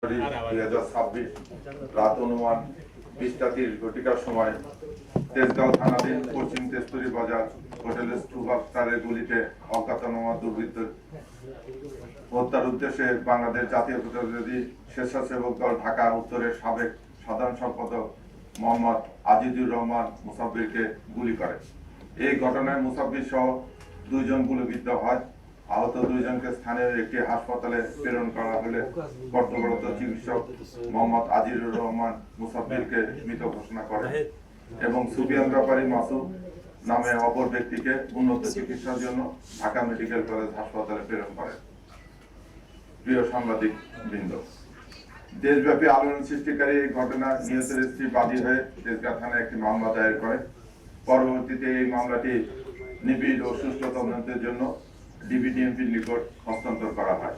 2026 রাত অনুমান 20:30 সময় তেজগাঁও থানাধীন পশ্চিম তেজতুরি বাজার হোটেলের সুপারস্টারের গুলিতে অজ্ঞাতনামা দুর্বৃত্ত হত্যার উদ্দেশ্যে বাংলাদেশ জাতীয়তাবাদী স্বেচ্ছাসেবক দল ঢাকা উত্তরের সাবেক সাধারণ সম্পাদক মোহাম্মদ আজিজুর রহমান মুসাব্বিরকে গুলি করে। এই ঘটনায় মুসাব্বির সহ 2 জন গুলিবিদ্ধ হয়। আহত 2 জনকে স্থানীয় একটি হাসপাতালে প্রেরণ করা হলে কর্তব্যরত চিকিৎসক মোহাম্মদ আজিজুর রহমান মুসাব্বিরকে মৃত ঘোষণা করে এবং সুফিয়ান ব্যাপারী মাসুদ নামে অপর ব্যক্তিকে উন্নত চিকিৎসার জন্য ঢাকা মেডিকেল কলেজ হাসপাতালে প্রেরণ করে। প্রিয় সাংবাদিক বৃন্দ, দেশব্যাপী আলোড়ন সৃষ্টিকারী এই ঘটনা নিহতের স্ত্রী বাদী হয়ে তেজগাঁও থানায় একটি মামলা দায়ের করে। পরবর্তীতে এই মামলাটি নিবিড় ও সুষ্ঠু তদন্তের জন্য ডিবিডিএমপির নিকট হস্তান্তর করা হয়।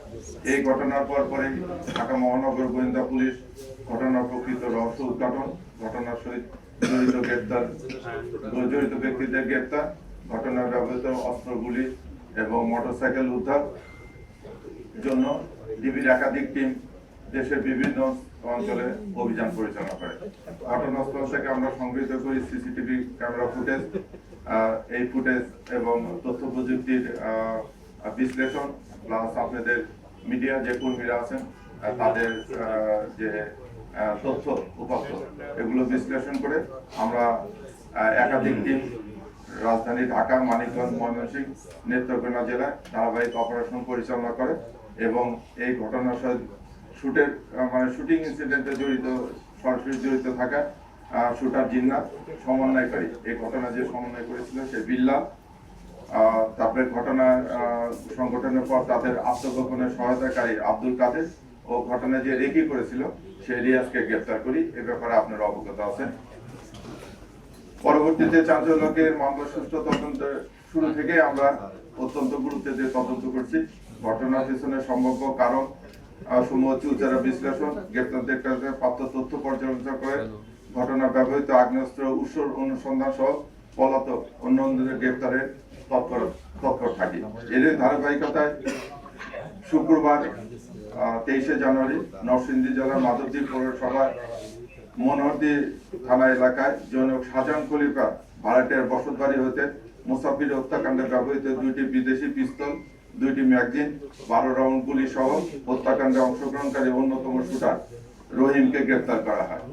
এই ঘটনার পরপরই ঢাকা মহানগর গোয়েন্দা পুলিশ ঘটনার প্রকৃত রহস্য উদ্ঘাটন, ঘটনার সহিত জড়িত ব্যক্তিদের গ্রেপ্তার, ঘটনার ব্যবহৃত অস্ত্রগুলি এবং মোটরসাইকেল উদ্ধার জন্য ডিবির একাধিক টিম দেশের বিভিন্ন অঞ্চলে অভিযান পরিচালনা করে। ঘটনাস্থল থেকে আমরা সংগৃহীত করি সিসিটিভি ক্যামেরা ফুটেজ, এই ফুটেজ এবং তথ্য প্রযুক্তির বিশ্লেষণ প্লাস আপনাদের মিডিয়া যে কর্মীরা আছেন তাদের যে তথ্য উপাত্ত এগুলো বিশ্লেষণ করে আমরা একাধিক টিম রাজধানী ঢাকা, মানিকগঞ্জ, ময়মনসিংহ, নেত্রকোনা জেলায় ধারাবাহিক অপারেশন পরিচালনা করে এবং এই ঘটনার সাথে শুটিং ইনসিডেন্টে সরাসরি জড়িত থাকা শুটার জিন্নাত, সমন্বয়কারী, এই ঘটনা যে সমন্বয় করেছিল সে বিল্লাল, তারপরে ঘটনার সংগঠনের পর তাদের আত্মগোপনের সহায়তাকারী আব্দুল কাদের ও ঘটনা যে রেকি করেছিল সে রিয়াজকে গ্রেফতার করি। এ ব্যাপারে আপনারা অবগত আছেন। পরবর্তীতে চাঞ্চল্যকের মামলা সুষ্ঠু তদন্তের শুরু থেকে আমরা অত্যন্ত গুরুত্ব দিয়ে তদন্ত করছি। ঘটনার পিছনে সম্ভাব্য কারণ সমূহ উচ্চারা বিশ্লেষণ, গ্রেপ্তারদের কাছে প্রাপ্ত তথ্য পর্যালোচনা করে ঘটনা ব্যবহৃত আগ্নেয়াস্ত্র উৎস অনুসন্ধান সহ পলাতক অন্যদের গ্রেপ্তারের তৎপর থাকি। এর ধারাবাহিকতায় শুক্রবার 23 জানুয়ারি নরসিংদী জেলার মাধবদী পৌরসভার মনোহরদী থানা এলাকায় জনক শাহজাহান খলিফা ভাড়াটিয়ার বসতবাড়ি হতে মুসাফির হত্যাকাণ্ডে ব্যবহৃত 2টি বিদেশি পিস্তল, 2টি ম্যাগাজিন, 12 রাউন্ড গুলি সহ হত্যাকাণ্ডে অংশগ্রহণকারী অন্যতম শুটার রহিমকে গ্রেপ্তার করা হয়।